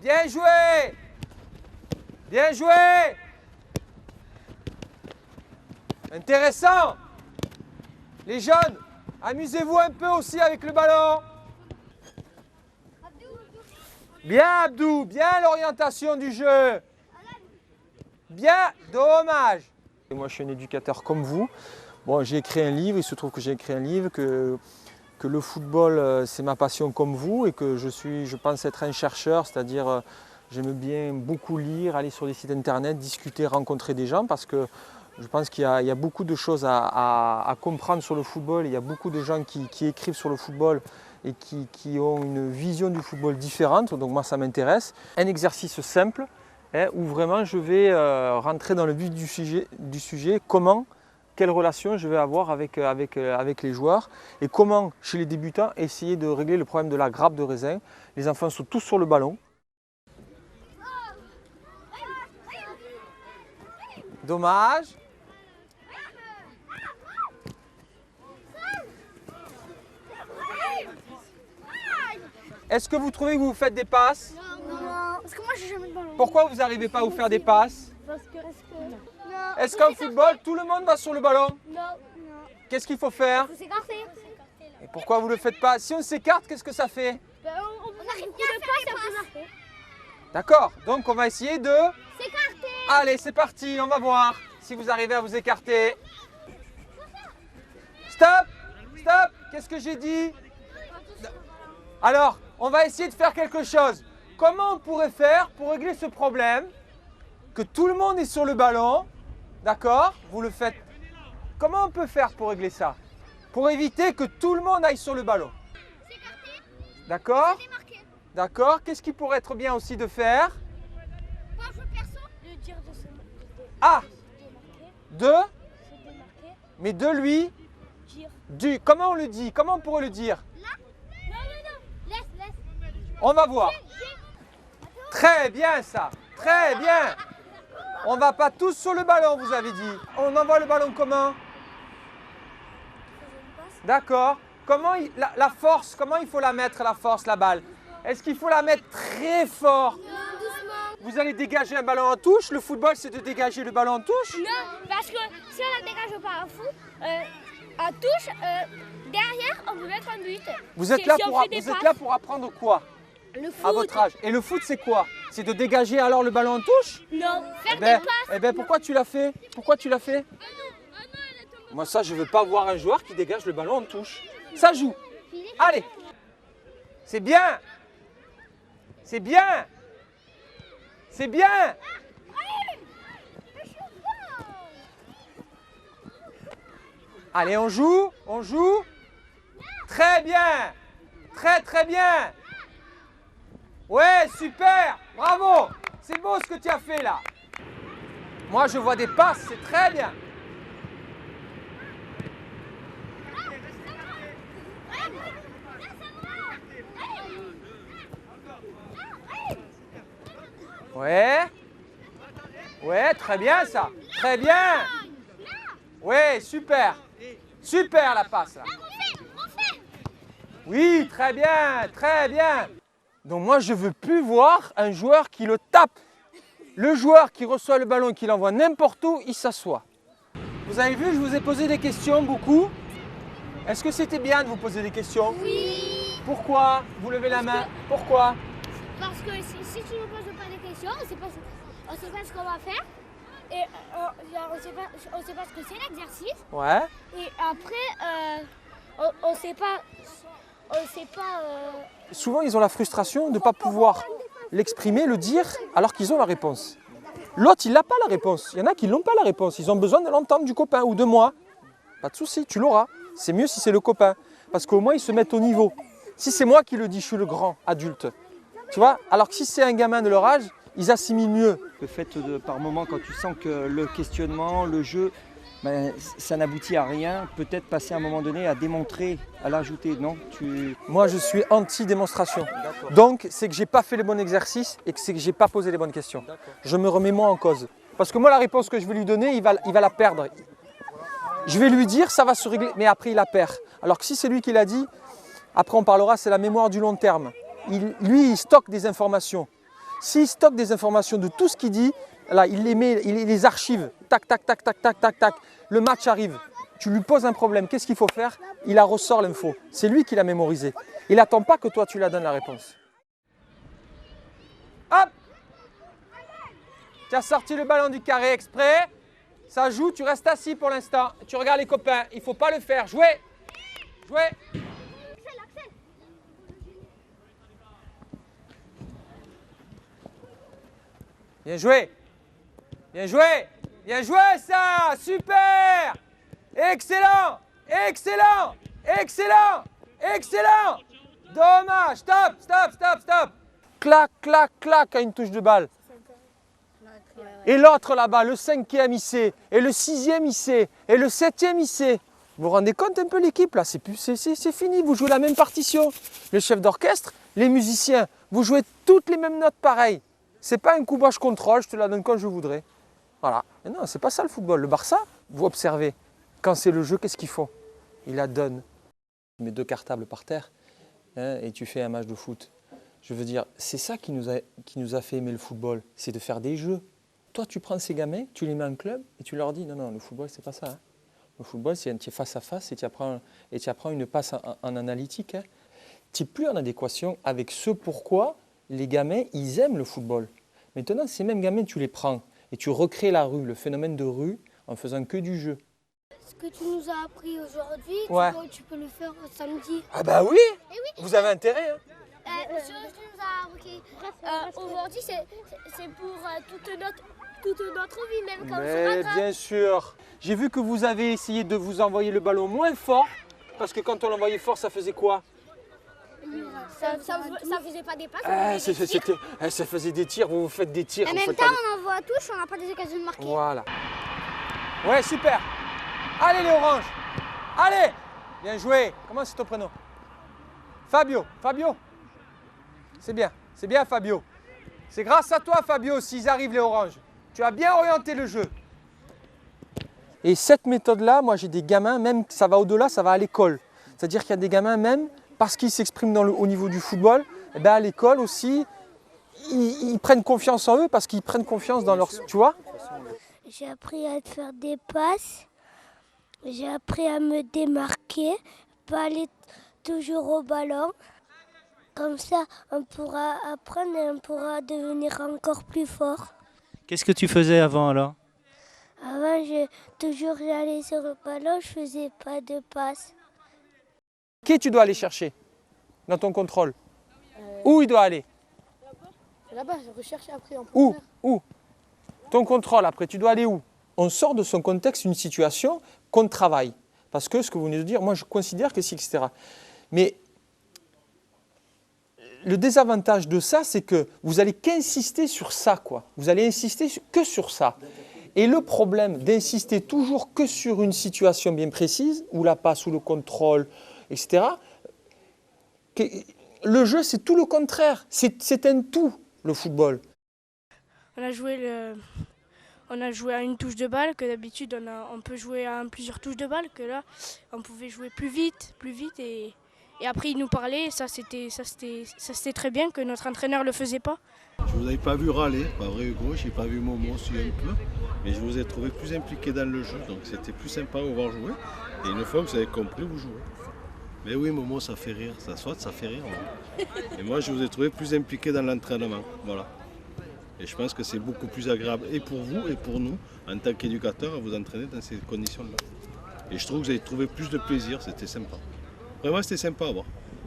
Bien joué! Bien joué! Intéressant! Les jeunes, amusez-vous un peu aussi avec le ballon. Bien Abdou, bien l'orientation du jeu. Bien, dommage. Et moi je suis un éducateur comme vous. Bon, j'ai écrit un livre, il se trouve que j'ai écrit un livre, que le football c'est ma passion comme vous et que je pense être un chercheur, c'est-à-dire j'aime bien beaucoup lire, aller sur des sites internet, discuter, rencontrer des gens parce que je pense qu'il y a beaucoup de choses à comprendre sur le football. Il y a beaucoup de gens qui écrivent sur le football et qui ont une vision du football différente, donc moi ça m'intéresse. Un exercice simple où vraiment je vais rentrer dans le vif du sujet, quelle relation je vais avoir avec les joueurs et comment, chez les débutants, essayer de régler le problème de la grappe de raisin. Les enfants sont tous sur le ballon. Dommage. Est-ce que vous trouvez que vous faites des passes? Non, parce que moi j'ai jamais de ballon. Pourquoi vous n'arrivez pas à vous faire des passes? Est-ce qu'en football, tout le monde va sur le ballon? Non. Qu'est-ce qu'il faut faire? Faut s'écarter. Et pourquoi vous ne le faites pas? Si on s'écarte, qu'est-ce que ça fait? On n'arrive pas à faire des passes. D'accord, donc on va essayer de... S'écarter. Allez, c'est parti, on va voir si vous arrivez à vous écarter. Stop! Stop! Qu'est-ce que j'ai dit? Alors, on va essayer de faire quelque chose. Comment on pourrait faire pour régler ce problème? Que tout le monde est sur le ballon, d'accord? Vous le faites. Comment on peut faire pour régler ça? Pour éviter que tout le monde aille sur le ballon. D'accord? D'accord. Qu'est-ce qui pourrait être bien aussi de faire? De dire de se Ah! De? démarquer. Mais de lui? Dire. Du. Comment on le dit? Comment on pourrait le dire? Non. Laisse. On va voir. Très bien ça. Très bien. On va pas tous sur le ballon, vous avez dit. On envoie le ballon comment? D'accord. Comment la force, comment il faut la mettre, la force, la balle? Est-ce qu'il faut la mettre très fort? Vous allez dégager un ballon en touche? Le football, c'est de dégager le ballon en touche? Non, parce que si on la dégage pas en touche, derrière on peut mettre un but. Vous êtes là pour apprendre quoi? Le foot. À votre âge. Et le foot, c'est quoi? C'est de dégager alors le ballon en touche? Non, faire Eh ben, des passes. eh ben, pourquoi tu l'as fait? Pourquoi tu l'as fait? Moi, ça, je veux pas voir un joueur qui dégage le ballon en touche. Ça joue. Allez. C'est bien. C'est bien. C'est bien. Allez, on joue. On joue. Très bien. Très bien. Ouais, super. Bravo. C'est beau ce que tu as fait là. Moi, je vois des passes. C'est très bien. Ouais, très bien ça. Très bien. Ouais, super. Super la passe là. Oui, très bien. Donc moi, je veux plus voir un joueur qui le tape. Le joueur qui reçoit le ballon et qui l'envoie n'importe où, il s'assoit. Vous avez vu, je vous ai posé des questions beaucoup. Est-ce que c'était bien de vous poser des questions? Oui. Pourquoi? Vous levez la main. Pourquoi? Parce que si tu ne poses pas de questions, on ne sait pas ce qu'on va faire. Et on ne sait pas ce que c'est l'exercice. Ouais. Et après, on ne sait pas. Souvent, ils ont la frustration de ne pas pouvoir l'exprimer, le dire, alors qu'ils ont la réponse. L'autre, il n'a pas la réponse. Il y en a qui n'ont pas la réponse. Ils ont besoin de l'entendre du copain ou de moi. Pas de souci, tu l'auras. C'est mieux si c'est le copain. Parce qu'au moins, ils se mettent au niveau. Si c'est moi qui le dis, je suis le grand adulte. Tu vois? Alors que si c'est un gamin de leur âge, ils assimilent mieux. Le fait de, par moment, quand tu sens que le questionnement, le jeu, ben, ça n'aboutit à rien, peut-être passer à un moment donné à démontrer, à l'ajouter, non? Moi, je suis anti-démonstration. Donc, c'est que j'ai pas fait les bons exercices et que c'est que j'ai pas posé les bonnes questions. Je me remets moi en cause. Parce que moi, la réponse que je vais lui donner, il va la perdre. Je vais lui dire, ça va se régler, mais après, il la perd. Alors que si c'est lui qui l'a dit, après, on parlera, c'est la mémoire du long terme. Lui, il stocke des informations. S'il stocke des informations de tout ce qu'il dit, là, il les met, il les archive. Tac, tac, tac, tac, tac, tac, tac. Le match arrive. Tu lui poses un problème. Qu'est-ce qu'il faut faire? Il la ressort l'info. C'est lui qui l'a mémorisé. Il n'attend pas que toi, tu la donnes la réponse. Hop! Tu as sorti le ballon du carré exprès. Ça joue, tu restes assis pour l'instant. Tu regardes les copains. Il ne faut pas le faire. Jouez! Jouez! Bien joué! Bien joué! Bien joué ça! Super! Excellent! Excellent! Excellent! Excellent! Dommage! Stop! Stop! Stop! Stop! Clac, clac, clac à une touche de balle. Et l'autre là-bas, le 5e il sait, et le 6e il sait, et le 7e il sait. Vous vous rendez compte un peu l'équipe là? C'est fini, vous jouez la même partition. Le chef d'orchestre, les musiciens, vous jouez toutes les mêmes notes pareilles. C'est pas un coup bas, je contrôle, je te la donne quand je voudrais. Voilà. Mais non, c'est pas ça le football. Le Barça, vous observez, quand c'est le jeu, qu'est-ce qu'ils font? Ils la donnent. Tu mets 2 cartables par terre et tu fais un match de foot. Je veux dire, c'est ça qui nous a fait aimer le football, c'est de faire des jeux. Toi, tu prends ces gamins, tu les mets en club et tu leur dis non, non, le football, c'est pas ça. Hein. Le football, c'est tu es face à face et tu apprends une passe en analytique. Hein. Tu n'es plus en adéquation avec ce pourquoi les gamins, ils aiment le football. Maintenant, ces mêmes gamins, tu les prends et tu recrées la rue, le phénomène de rue, en faisant que du jeu. Ce que tu nous as appris aujourd'hui, Ouais. tu peux le faire samedi. Ah bah oui, Eh oui. Vous avez intérêt. Hein. Ce que tu nous as appris aujourd'hui, c'est pour toute notre vie, même quand Mais bien sûr. J'ai vu que vous avez essayé de vous envoyer le ballon moins fort, parce que quand on l'envoyait fort, ça faisait quoi? Ça faisait pas des passes. Ça faisait des tirs, vous faites des tirs. En vous même faites temps, pas on envoie à touche, on n'a pas des occasions de marquer. Voilà. Ouais, super. Allez les oranges. Allez. Bien joué. Comment c'est ton prénom? Fabio. Fabio. C'est bien Fabio. C'est grâce à toi Fabio s'ils arrivent les oranges. Tu as bien orienté le jeu. Et cette méthode-là, moi j'ai des gamins, même ça va au-delà, ça va à l'école. C'est-à-dire qu'il y a des gamins même, parce qu'ils s'expriment au niveau du football, et ben à l'école aussi, ils prennent confiance en eux parce qu'ils prennent confiance dans leur... Tu vois? J'ai appris à faire des passes, j'ai appris à me démarquer, pas aller toujours au ballon. Comme ça, on pourra apprendre et on pourra devenir encore plus fort. Qu'est-ce que tu faisais avant alors? Avant, j'allais sur le ballon, je faisais pas de passes. Qui tu dois aller chercher dans ton contrôle? Où il doit aller? Là-bas, je recherche après en Où? profondeur. Où? Ton contrôle après, tu dois aller où? On sort de son contexte une situation qu'on travaille. Parce que ce que vous venez de dire, moi je considère que c'est etc. Mais le désavantage de ça, c'est que vous allez qu'insister sur ça, quoi. Vous allez insister que sur ça. Et le problème d'insister toujours que sur une situation bien précise, où la passe, ou le contrôle, etc., le jeu, c'est tout le contraire. C'est un tout, le football. On a joué à une touche de balle, que d'habitude on peut jouer à plusieurs touches de balle, que là on pouvait jouer plus vite et après il nous parlait, ça c'était très bien que notre entraîneur le faisait pas. Je vous avais pas vu râler, pas vrai Hugo, j'ai pas vu Momo aussi un peu, mais je vous ai trouvé plus impliqué dans le jeu, donc c'était plus sympa de vous voir jouer. Et une fois que vous avez compris, vous jouez. Mais oui Momo, ça fait rire, ça saute, ça fait rire. Hein. Et moi je vous ai trouvé plus impliqué dans l'entraînement, voilà. Et je pense que c'est beaucoup plus agréable et pour vous et pour nous, en tant qu'éducateurs, à vous entraîner dans ces conditions-là. Et je trouve que vous avez trouvé plus de plaisir, c'était sympa. Vraiment, c'était sympa à voir.